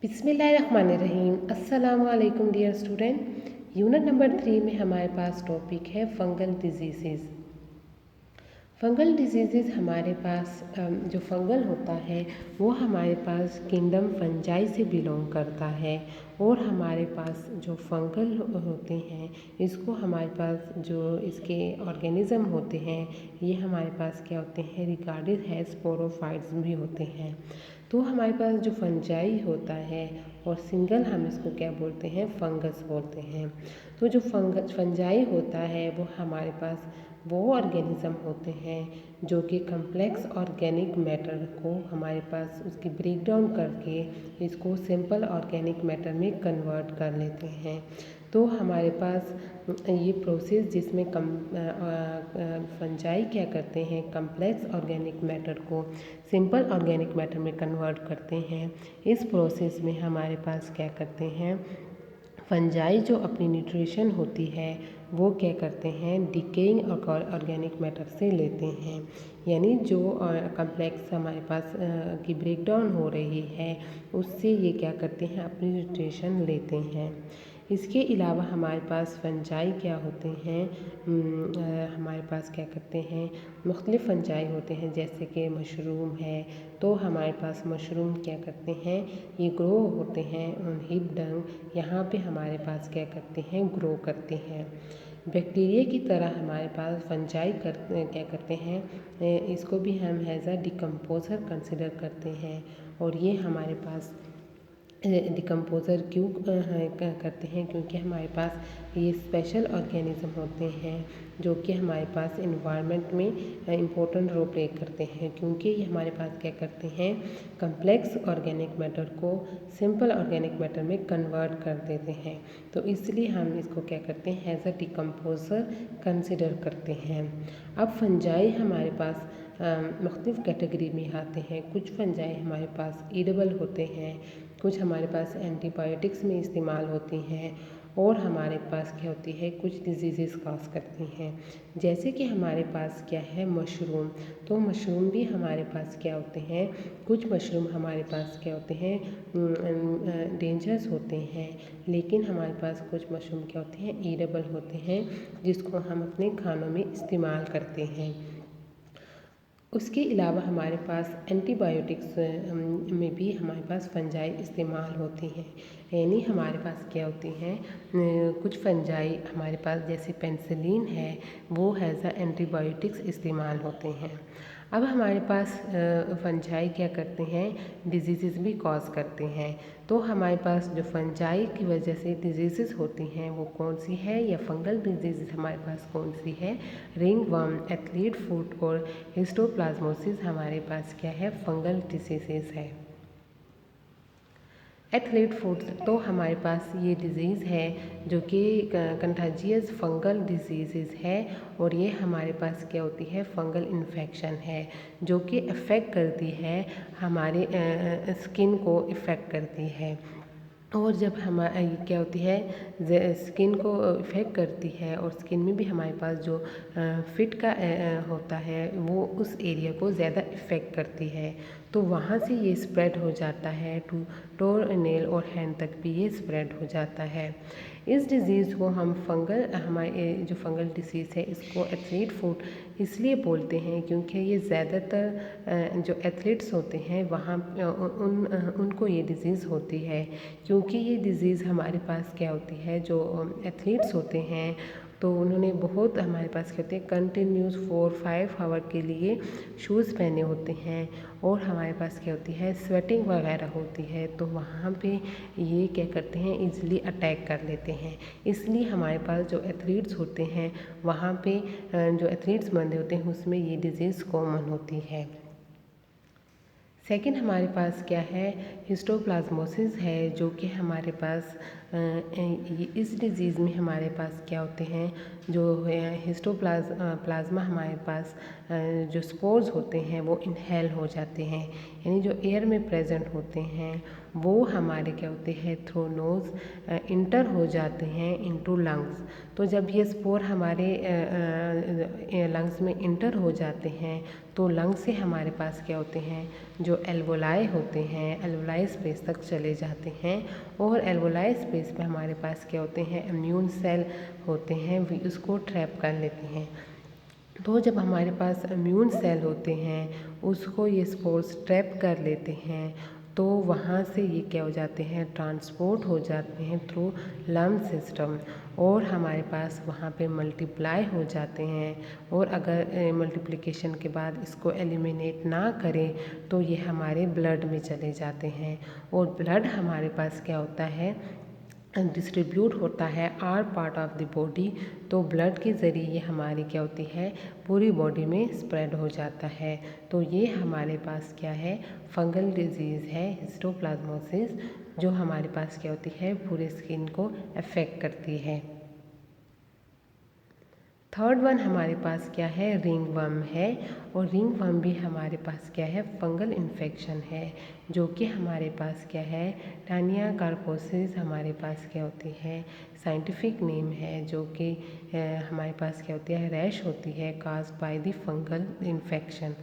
बिस्मिल्लाहिर्रहमानिर्रहीम। अस्सलामु अलैकुम डियर स्टूडेंट। यूनिट नंबर 3 में हमारे पास टॉपिक है फंगल डिजीज़। फंगल डिजीज़ हमारे पास जो फंगल होता है वो हमारे पास किंगडम फंजाई से बिलोंग करता है। और हमारे पास जो फंगल होते हैं इसको हमारे पास जो इसके ऑर्गेनिज़म होते हैं ये हमारे पास क्या होते हैं, रिगार्डेड है स्पोरोफाइट्स भी होते हैं। तो हमारे पास जो फंजाई होता है और सिंगल हम इसको क्या बोलते हैं, फंगस बोलते हैं। तो जो फंजाई होता है वो हमारे पास वो ऑर्गेनिज़म होते हैं जो कि कम्प्लेक्स ऑर्गेनिक मैटर को हमारे पास उसकी ब्रेक डाउन करके इसको सिंपल ऑर्गेनिक मैटर में कन्वर्ट कर लेते हैं। तो हमारे पास ये प्रोसेस जिसमें फंजाई क्या करते हैं, कम्प्लेक्स ऑर्गेनिक मैटर को सिंपल ऑर्गेनिक मैटर में कन्वर्ट करते हैं। इस प्रोसेस में हमारे पास क्या करते हैं, फंजाई जो अपनी न्यूट्रिशन होती है वो क्या करते हैं, डिकेइंग ऑर्गेनिक मैटर से लेते हैं। यानी जो कम्प्लेक्स हमारे पास की ब्रेक डाउन हो रही है उससे ये क्या करते हैं, अपनी न्यूट्रिशन लेते हैं। इसके अलावा हमारे पास फंजाई क्या होते हैं, हमारे पास क्या करते हैं, मुख्तलिफ़ फंजाई होते हैं जैसे कि मशरूम है। तो हमारे पास मशरूम क्या करते हैं, ये ग्रो होते हैं हिप डंग, यहाँ पे हमारे पास क्या करते हैं, ग्रो करते हैं। बैक्टीरिया की तरह हमारे पास फंजाई क्या करते हैं, इसको भी हम एज अ डिकम्पोज़र कंसिडर करते हैं। और ये हमारे पास डिकम्पोज़र क्यों करते हैं, क्योंकि हमारे पास ये स्पेशल ऑर्गेनिज़म होते हैं जो कि हमारे पास इन्वायरमेंट में इम्पोर्टेंट रोल प्ले करते हैं। क्योंकि ये हमारे पास क्या करते हैं, कम्प्लेक्स ऑर्गेनिक मैटर को सिंपल ऑर्गेनिक मैटर में कन्वर्ट कर देते हैं। तो इसलिए हम इसको क्या करते हैं, एज अ डिकम्पोज़र कंसिडर करते हैं। अब फंजाई हमारे पास मुख्तलिफ़ कैटेगरी में आते हैं। कुछ फंजाई हमारे पास ईडेबल होते हैं, कुछ हमारे पास एंटीबायोटिक्स में इस्तेमाल होती हैं, और हमारे पास क्या होती है, कुछ डिजीज़ कॉज करती हैं। जैसे कि हमारे पास क्या है, मशरूम। तो मशरूम भी हमारे पास क्या होते हैं, कुछ मशरूम हमारे पास क्या होते हैं, डेंजरस होते हैं। लेकिन हमारे पास कुछ मशरूम क्या होते हैं, ईडेबल होते हैं जिसको हम अपने खानों में इस्तेमाल करते हैं। उसके अलावा हमारे पास एंटीबायोटिक्स में भी हमारे पास फंजाई इस्तेमाल होती हैं। यानी हमारे पास क्या होती हैं, कुछ फंजाई हमारे पास जैसे पेनिसिलिन है वो एज अ एंटीबायोटिक्स इस्तेमाल होते हैं। अब हमारे पास फंजाई क्या करते हैं, डिजीज़ भी कॉज करते हैं। तो हमारे पास जो फंजाई की वजह से डिजीज़ होती हैं वो कौन सी है, या फंगल डिजीज़ हमारे पास कौन सी है, रिंग वर्म, एथलीट फुट और हिस्टोप्लाज्मोसिस हमारे पास क्या है, फंगल डिसीज़ है। एथलीट फुट तो हमारे पास ये डिज़ीज़ है जो कि कंटाजियस फंगल डिजीज़ है, और ये हमारे पास क्या होती है, फंगल इन्फेक्शन है जो कि अफेक्ट करती है हमारे स्किन को इफ़ेक्ट करती है। और जब हमारे क्या होती है, स्किन को इफ़ेक्ट करती है और स्किन में भी हमारे पास जो फिट का होता है वो उस एरिया को ज़्यादा इफ़ेक्ट करती है। तो वहाँ से ये स्प्रेड हो जाता है टू टोर नेल और हैंड तक भी ये स्प्रेड हो जाता है। इस डिज़ीज़ को हम हमारे जो फंगल डिसीज़ है इसको एथलीट फुट इसलिए बोलते हैं क्योंकि ये ज़्यादातर जो एथलीट्स होते हैं वहाँ उनको ये डिज़ीज़ होती है। क्योंकि ये डिज़ीज़ हमारे पास क्या होती है, जो एथलीट्स होते हैं तो उन्होंने बहुत हमारे पास कहते हैं कंटिन्यूस 4-5 आवर के लिए शूज़ पहने होते हैं, और हमारे पास क्या होती है, स्वेटिंग वगैरह होती है। तो वहाँ पे ये क्या करते हैं, इजीली अटैक कर लेते हैं। इसलिए हमारे पास जो एथलीट्स होते हैं वहाँ पे जो एथलीट्स बंदे होते हैं उसमें ये डिज़ीज़ कॉमन होती है। सेकंड हमारे पास क्या है, हिस्टोप्लाज्मोसिस है जो कि हमारे पास इस डिज़ीज़ में हमारे पास क्या होते हैं, जो प्लाज्मा हमारे पास जो स्पोर्स होते हैं वो इनहेल हो जाते हैं। यानी जो एयर में प्रेजेंट होते हैं वो हमारे क्या होते हैं थ्रू नोज़ इंटर हो जाते हैं इनटू लंग्स। तो जब ये स्पोर हमारे लंग्स में इंटर हो जाते हैं तो लंग्स से हमारे पास क्या होते हैं जो एल्वोलाई होते हैं एल्वोलाई स्पेस तक चले जाते हैं और एल्वोलाई स्पेस पे हमारे पास क्या होते हैं इम्यून सेल होते हैं वे उसको ट्रैप कर लेते हैं। तो जब हमारे पास इम्यून सेल होते हैं उसको ये स्पोर्स ट्रैप कर लेते हैं तो वहाँ से ये क्या हो जाते हैं ट्रांसपोर्ट हो जाते हैं थ्रू लंग सिस्टम और हमारे पास वहाँ पे मल्टीप्लाई हो जाते हैं। और अगर मल्टीप्लिकेशन के बाद इसको एलिमिनेट ना करें तो ये हमारे ब्लड में चले जाते हैं और ब्लड हमारे पास क्या होता है डिस्ट्रीब्यूट होता है our part of the body. तो ब्लड के ज़रिए ये हमारी क्या होती है पूरी बॉडी में स्प्रेड हो जाता है। तो ये हमारे पास क्या है फंगल डिजीज़ है हिस्टोप्लाज्मोसिस जो हमारे पास क्या होती है पूरे स्किन को अफेक्ट करती है। थर्ड वन हमारे पास क्या है रिंगवर्म है और रिंगवर्म भी हमारे पास क्या है फंगल इन्फेक्शन है जो कि हमारे पास क्या है टानिया कार्पोसिस हमारे पास क्या होती है साइंटिफिक नेम है जो कि हमारे पास क्या होती है रैश होती है caused by the fungal infection.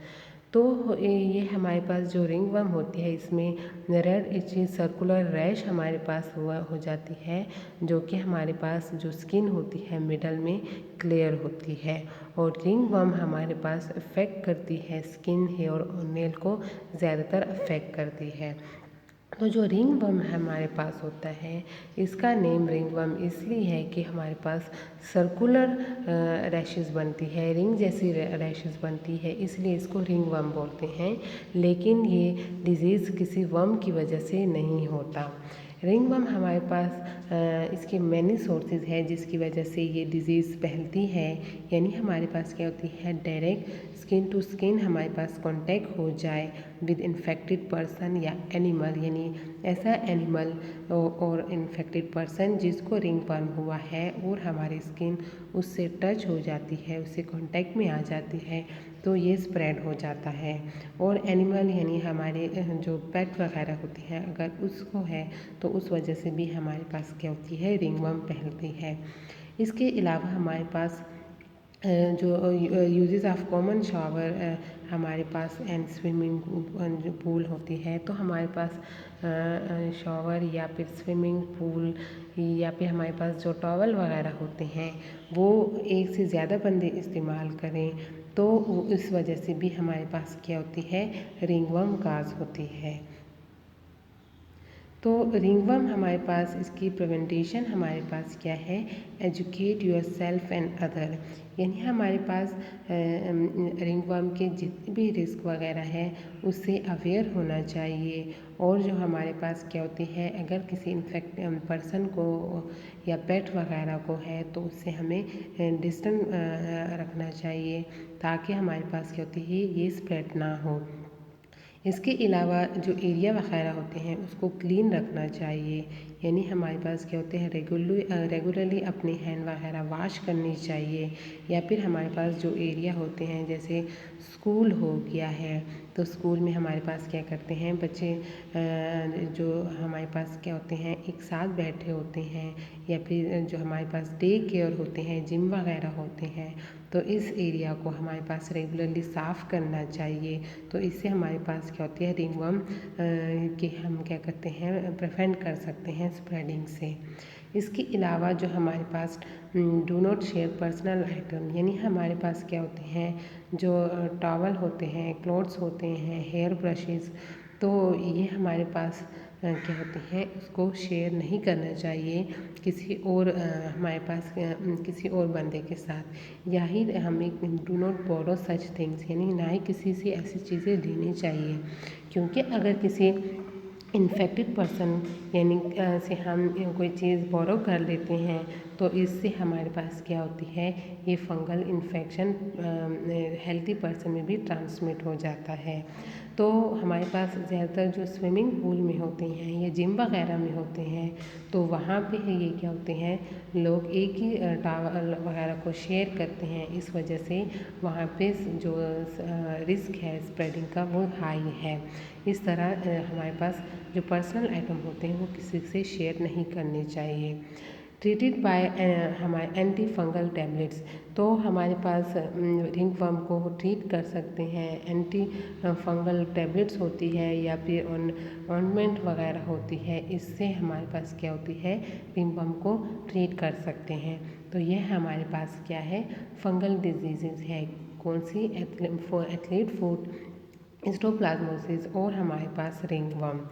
तो ये हमारे पास जो रिंगवर्म होती है इसमें रेड इची सर्कुलर रैश हमारे पास हो जाती है जो कि हमारे पास जो स्किन होती है मिडल में क्लियर होती है। और रिंगवर्म हमारे पास अफेक्ट करती है स्किन हेयर और नेल को ज़्यादातर अफेक्ट करती है। तो जो रिंगवर्म हमारे पास होता है इसका नेम रिंगवर्म इसलिए है कि हमारे पास सर्कुलर रैशेस बनती है रिंग जैसी रैशेस बनती है इसलिए इसको रिंगवर्म बोलते हैं। लेकिन ये डिजीज़ किसी वर्म की वजह से नहीं होता। रिंगवर्म हमारे पास इसके मैनी सोर्सेज है जिसकी वजह से ये डिज़ीज़ फैलती है। यानी हमारे पास क्या होती है डायरेक्ट स्किन टू स्किन हमारे पास कांटेक्ट हो जाए विद इन्फेक्टेड पर्सन या एनिमल यानी ऐसा एनिमल और इन्फेक्टेड पर्सन जिसको रिंगवर्म हुआ है और हमारी स्किन उससे टच हो जाती है उससे कांटेक्ट में आ जाती है तो ये स्प्रेड हो जाता है। और एनिमल यानी हमारे जो पेट वगैरह होती हैं अगर उसको है तो उस वजह से भी हमारे पास क्या होती है रिंगवर्म फैलती है। इसके अलावा हमारे पास जो यूजेस ऑफ कॉमन शावर हमारे पास एंड स्विमिंग पूल होती है तो हमारे पास शावर या फिर स्विमिंग पूल या फिर हमारे पास जो टॉवल वगैरह होते हैं वो एक से ज़्यादा बंदे इस्तेमाल करें तो इस वजह से भी हमारे पास क्या होती है रिंगवर्म काज होती है। तो रिंगवर्म हमारे पास इसकी प्रिवेंटेशन हमारे पास क्या है educate your self and other यानी हमारे पास रिंगवर्म के जितने भी रिस्क वगैरह हैं उससे अवेयर होना चाहिए। और जो हमारे पास क्या होती है अगर किसी इन्फेक्ट पर्सन को या पेट वगैरह को है तो उससे हमें डिस्टेंस रखना चाहिए ताकि हमारे पास क्या होती है ये स्प्रेड ना हो। इसके अलावा जो एरिया वगैरह होते हैं उसको क्लीन रखना चाहिए यानी हमारे पास क्या होते हैं रेगुलरली अपने हैंड वगैरह वॉश करनी चाहिए। या फिर हमारे पास जो एरिया होते हैं जैसे स्कूल हो गया है तो स्कूल में हमारे पास क्या करते हैं बच्चे जो हमारे पास क्या होते हैं एक साथ बैठे होते हैं या फिर जो हमारे पास डे केयर होते हैं जिम वगैरह होते हैं तो इस एरिया को हमारे पास रेगुलरली साफ़ करना चाहिए। तो इससे हमारे पास क्या होती है रिंगवर्म कि हम क्या करते हैं प्रिवेंट कर सकते हैं स्प्रेडिंग से। इसके अलावा जो हमारे पास do not share personal item यानी हमारे पास क्या होते हैं जो टॉवल होते हैं क्लोथ्स होते हैं हेयर ब्रशेस तो ये हमारे पास क्या होते हैं उसको शेयर नहीं करना चाहिए किसी और हमारे पास किसी और बंदे के साथ। या ही हमें do not borrow such things यानी ना ही किसी से ऐसी चीज़ें लेनी चाहिए क्योंकि अगर किसी इन्फेक्टेड पर्सन यानी से हम कोई चीज़ बोरो कर लेते हैं तो इससे हमारे पास क्या होती है ये फंगल इन्फेक्शन हेल्दी पर्सन में भी ट्रांसमिट हो जाता है। तो हमारे पास ज़्यादातर जो स्विमिंग पूल में होते हैं या जिम वगैरह में होते हैं तो वहाँ पे ये क्या होते हैं, लोग एक ही टॉवल वगैरह को शेयर करते हैं। इस वजह से वहाँ पे जो रिस्क है स्प्रेडिंग का वो हाई है। इस तरह हमारे पास जो पर्सनल आइटम होते हैं वो किसी से शेयर नहीं करने चाहिए। ट्रीटेड बाय हमारे एंटी फंगल टैबलेट्स, तो हमारे पास रिंगवर्म को ट्रीट कर सकते हैं। एंटी फंगल टैबलेट्स होती है या फिर ऑइंटमेंट वगैरह होती है, इससे हमारे पास क्या होती है, रिंगवर्म को ट्रीट कर सकते हैं। तो यह हमारे पास क्या है, फंगल डिजीज़ है। कौन सी, एथलीट फूट, हिस्टोप्लाज्मोसिस और हमारे पास रिंगवर्म।